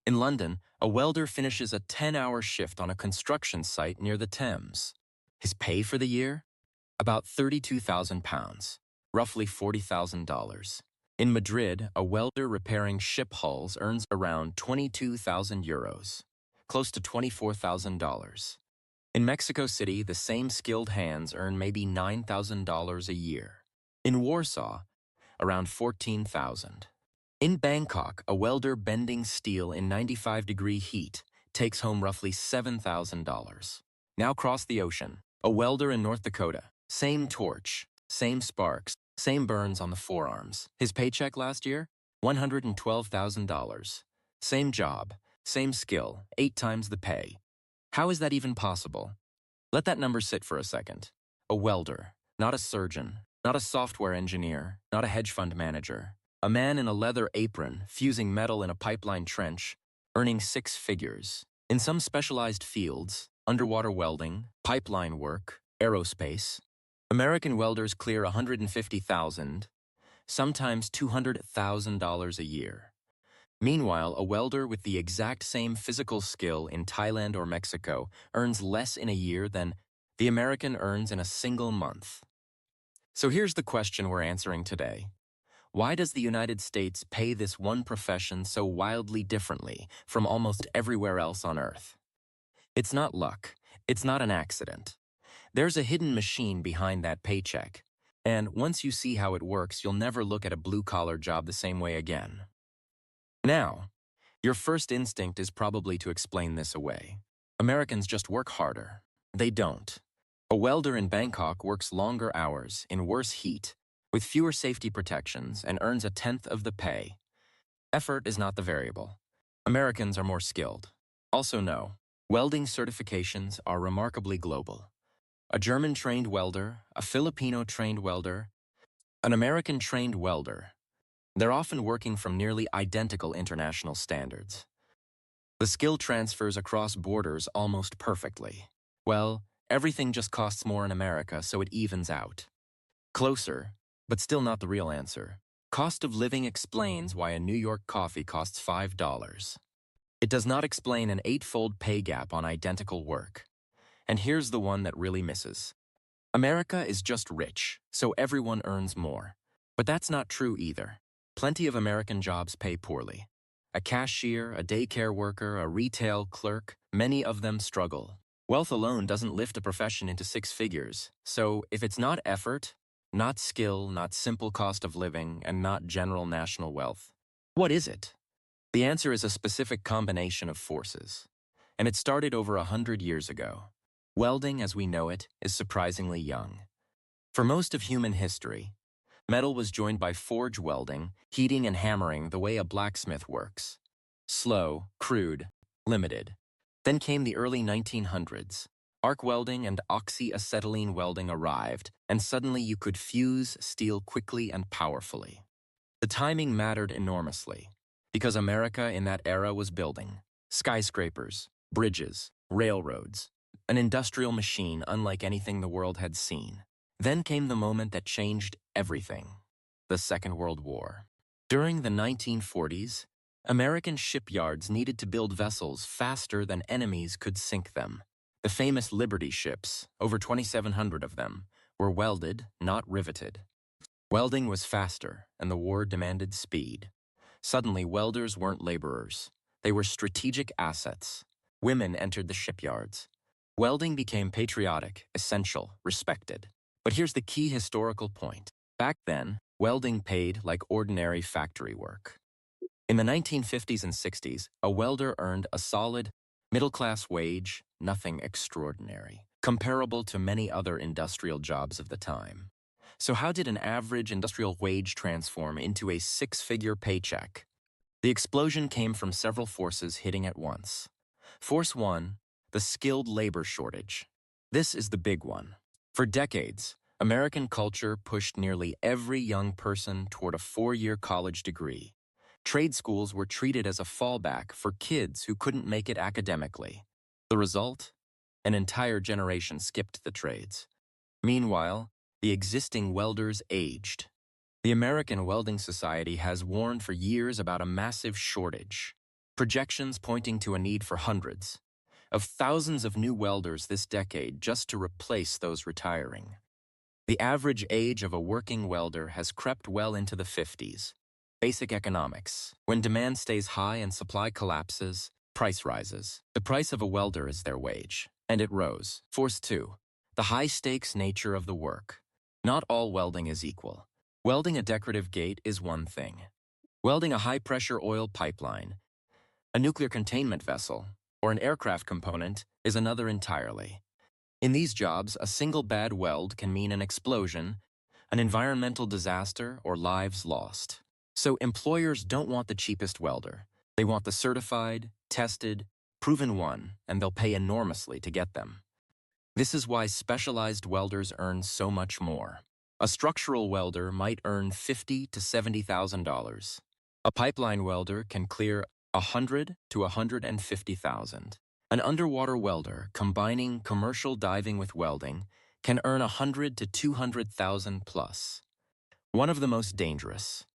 In London, a welder finishes a 10-hour shift on a construction site near the Thames. His pay for the year? About £32,000, roughly $40,000. In Madrid, a welder repairing ship hulls earns around €22,000, close to $24,000. In Mexico City, the same skilled hands earn maybe $9,000 a year. In Warsaw, around $14,000. In Bangkok, a welder bending steel in 95-degree heat takes home roughly $7,000. Now cross the ocean. A welder in North Dakota, same torch, same sparks, same burns on the forearms. His paycheck last year? $112,000. Same job, same skill, 8 times the pay. How is that even possible? Let that number sit for a second. A welder, not a surgeon, not a software engineer, not a hedge fund manager. A man in a leather apron, fusing metal in a pipeline trench, earning 6 figures. In some specialized fields, underwater welding, pipeline work, aerospace, American welders clear $150,000, sometimes $200,000 a year. Meanwhile, a welder with the exact same physical skill in Thailand or Mexico earns less in a year than the American earns in a single month. So here's the question we're answering today. Why does the United States pay this one profession so wildly differently from almost everywhere else on Earth? It's not luck. It's not an accident. There's a hidden machine behind that paycheck, and once you see how it works, you'll never look at a blue-collar job the same way again. Now, your first instinct is probably to explain this away. Americans just work harder. They don't. A welder in Bangkok works longer hours, in worse heat, with fewer safety protections, and earns 1/10 of the pay. Effort is not the variable. Americans are more skilled. Also know, welding certifications are remarkably global. A German-trained welder, a Filipino-trained welder, an American-trained welder. They're often working from nearly identical international standards. The skill transfers across borders almost perfectly. Well, everything just costs more in America, so it evens out. Closer, but still not the real answer. Cost of living explains why a New York coffee costs $5. It does not explain an 8-fold pay gap on identical work. And here's the one that really misses. America is just rich, so everyone earns more. But that's not true either. Plenty of American jobs pay poorly. A cashier, a daycare worker, a retail clerk, many of them struggle. Wealth alone doesn't lift a profession into 6 figures, so if it's not effort, not skill, not simple cost of living, and not general national wealth, what is it? The answer is a specific combination of forces. And it started over 100 years ago. Welding, as we know it, is surprisingly young. For most of human history, metal was joined by forge welding, heating and hammering the way a blacksmith works. Slow, crude, limited. Then came the early 1900s. Arc welding and oxyacetylene welding arrived, and suddenly you could fuse steel quickly and powerfully. The timing mattered enormously, because America in that era was building skyscrapers, bridges, railroads, an industrial machine unlike anything the world had seen. Then came the moment that changed everything, the Second World War. During the 1940s, American shipyards needed to build vessels faster than enemies could sink them. The famous Liberty ships, over 2,700 of them, were welded, not riveted. Welding was faster, and the war demanded speed. Suddenly, welders weren't laborers. They were strategic assets. Women entered the shipyards. Welding became patriotic, essential, respected. But here's the key historical point. Back then, welding paid like ordinary factory work. In the 1950s and 60s, a welder earned a solid, middle-class wage, nothing extraordinary, comparable to many other industrial jobs of the time. So how did an average industrial wage transform into a 6-figure paycheck? The explosion came from several forces hitting at once. Force 1, the skilled labor shortage. This is the big one. For decades, American culture pushed nearly every young person toward a 4-year college degree. Trade schools were treated as a fallback for kids who couldn't make it academically. The result? An entire generation skipped the trades. Meanwhile, the existing welders aged. The American Welding Society has warned for years about a massive shortage. projections pointing to a need for hundreds of thousands of new welders this decade just to replace those retiring. The average age of a working welder has crept well into the 50s. Basic economics. When demand stays high and supply collapses, price rises. The price of a welder is their wage, and it rose. Force 2. The high-stakes nature of the work. Not all welding is equal. Welding a decorative gate is one thing. Welding a high-pressure oil pipeline, a nuclear containment vessel, or an aircraft component is another entirely. In these jobs, a single bad weld can mean an explosion, an environmental disaster, or lives lost. So employers don't want the cheapest welder. They want the certified, tested, proven one, and they'll pay enormously to get them. This is why specialized welders earn so much more. A structural welder might earn $50,000 to $70,000. A pipeline welder can clear $100,000 to $150,000. An underwater welder, combining commercial diving with welding, can earn $100,000 to $200,000 plus. One of the most dangerous,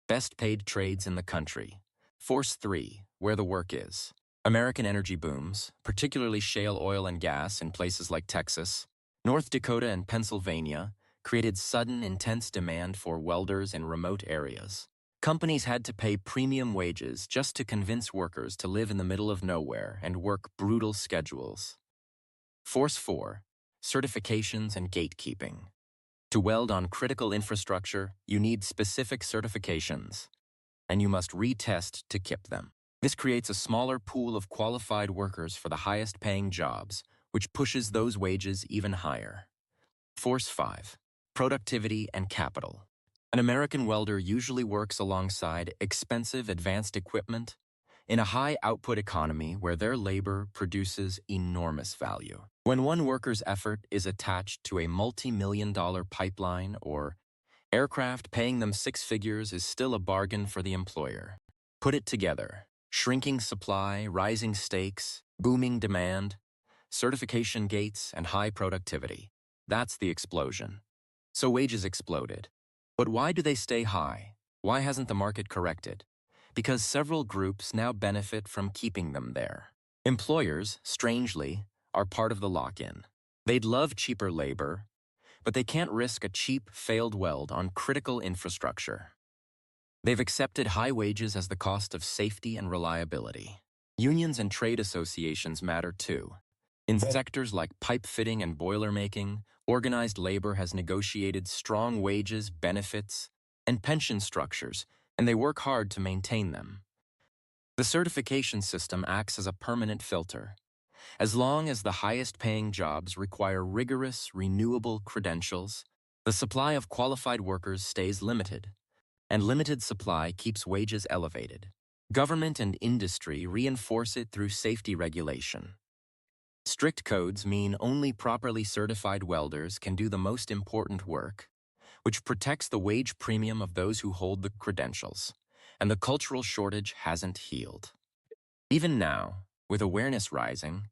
best-paid trades in the country. Force 3, where the work is. American energy booms, particularly shale oil and gas in places like Texas, North Dakota, and Pennsylvania, created sudden, intense demand for welders in remote areas. Companies had to pay premium wages just to convince workers to live in the middle of nowhere and work brutal schedules. Force 4, certifications and gatekeeping. To weld on critical infrastructure, you need specific certifications, and you must retest to keep them. This creates a smaller pool of qualified workers for the highest-paying jobs, which pushes those wages even higher. Force 5, productivity and capital. An American welder usually works alongside expensive advanced equipment in a high-output economy where their labor produces enormous value. When one worker's effort is attached to a multi-million-dollar pipeline or aircraft paying them six figures is still a bargain for the employer. Put it together. Shrinking supply, rising stakes, booming demand, certification gates, and high productivity. That's the explosion. So wages exploded. But why do they stay high? Why hasn't the market corrected? Because several groups now benefit from keeping them there. Employers, strangely, are part of the lock-in. They'd love cheaper labor, but they can't risk a cheap, failed weld on critical infrastructure. They've accepted high wages as the cost of safety and reliability. Unions and trade associations matter too. In sectors like pipe fitting and boiler making, organized labor has negotiated strong wages, benefits, and pension structures, and they work hard to maintain them. The certification system acts as a permanent filter. As long as the highest-paying jobs require rigorous, renewable credentials, the supply of qualified workers stays limited, and limited supply keeps wages elevated. Government and industry reinforce it through safety regulation. Strict codes mean only properly certified welders can do the most important work, which protects the wage premium of those who hold the credentials, and the cultural shortage hasn't healed. Even now, with awareness rising,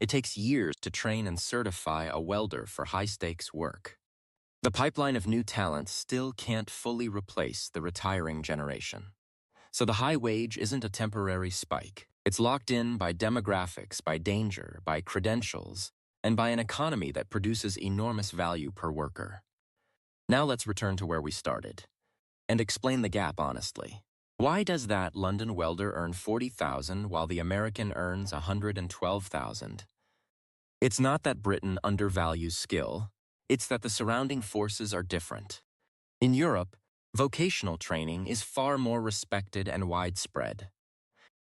it takes years to train and certify a welder for high-stakes work. The pipeline of new talent still can't fully replace the retiring generation. So the high wage isn't a temporary spike. It's locked in by demographics, by danger, by credentials, and by an economy that produces enormous value per worker. Now let's return to where we started and explain the gap honestly. Why does that London welder earn $40,000 while the American earns $112,000? It's not that Britain undervalues skill, it's that the surrounding forces are different. In Europe, vocational training is far more respected and widespread.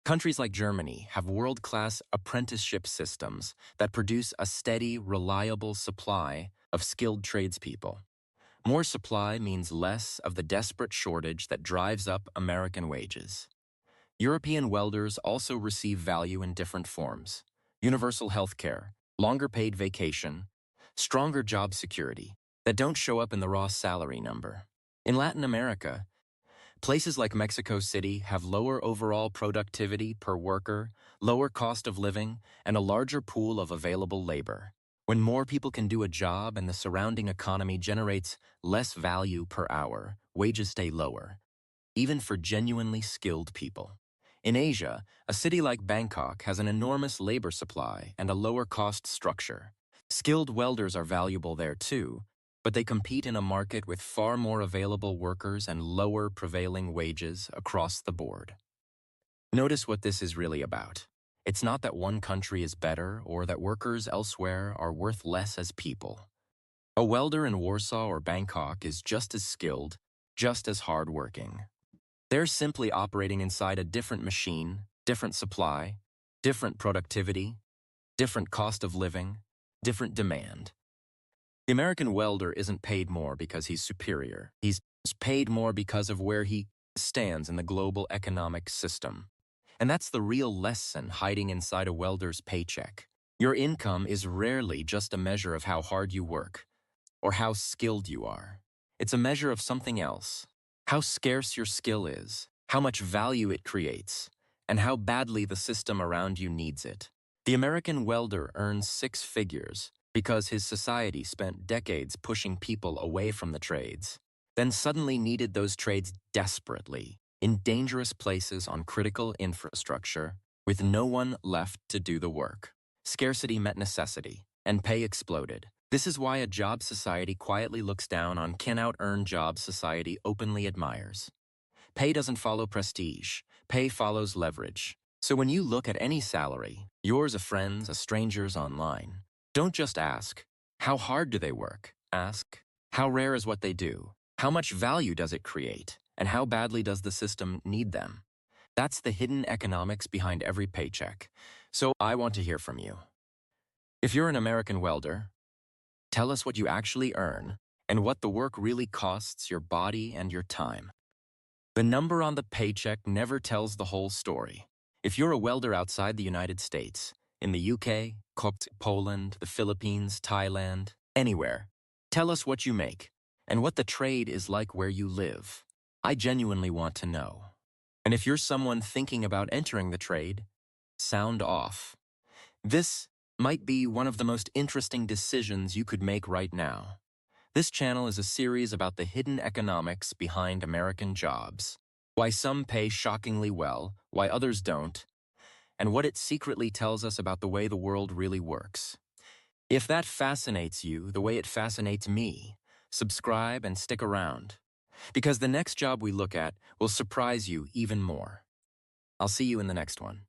Countries like Germany have world-class apprenticeship systems that produce a steady, reliable supply of skilled tradespeople. More supply means less of the desperate shortage that drives up American wages. European welders also receive value in different forms: universal health care, longer paid vacation, stronger job security that don't show up in the raw salary number. In Latin America, places like Mexico City have lower overall productivity per worker, lower cost of living, and a larger pool of available labor. When more people can do a job and the surrounding economy generates less value per hour, wages stay lower, even for genuinely skilled people. In Asia, a city like Bangkok has an enormous labor supply and a lower cost structure. Skilled welders are valuable there too, but they compete in a market with far more available workers and lower prevailing wages across the board. Notice what this is really about. It's not that one country is better or that workers elsewhere are worth less as people. A welder in Warsaw or Bangkok is just as skilled, just as hardworking. They're simply operating inside a different machine, different supply, different productivity, different cost of living, different demand. The American welder isn't paid more because he's superior. He's paid more because of where he stands in the global economic system. And that's the real lesson hiding inside a welder's paycheck. Your income is rarely just a measure of how hard you work or how skilled you are. It's a measure of something else. How scarce your skill is, how much value it creates, and how badly the system around you needs it. The American welder earns 6 figures because his society spent decades pushing people away from the trades, then suddenly needed those trades desperately, in dangerous places on critical infrastructure, with no one left to do the work. Scarcity met necessity, and pay exploded. This is why a job society quietly looks down on can out-earn job society openly admires. Pay doesn't follow prestige. Pay follows leverage. So when you look at any salary, yours, a friend's, a stranger's online, don't just ask, how hard do they work? Ask, how rare is what they do? How much value does it create? And how badly does the system need them? That's the hidden economics behind every paycheck. So I want to hear from you. If you're an American welder, tell us what you actually earn and what the work really costs your body and your time. The number on the paycheck never tells the whole story. If you're a welder outside the United States, in the UK, Poland, the Philippines, Thailand, anywhere, tell us what you make and what the trade is like where you live. I genuinely want to know. And if you're someone thinking about entering the trade, sound off. This might be one of the most interesting decisions you could make right now. This channel is a series about the hidden economics behind American jobs, why some pay shockingly well, why others don't, and what it secretly tells us about the way the world really works. If that fascinates you the way it fascinates me, subscribe and stick around, because the next job we look at will surprise you even more. I'll see you in the next one.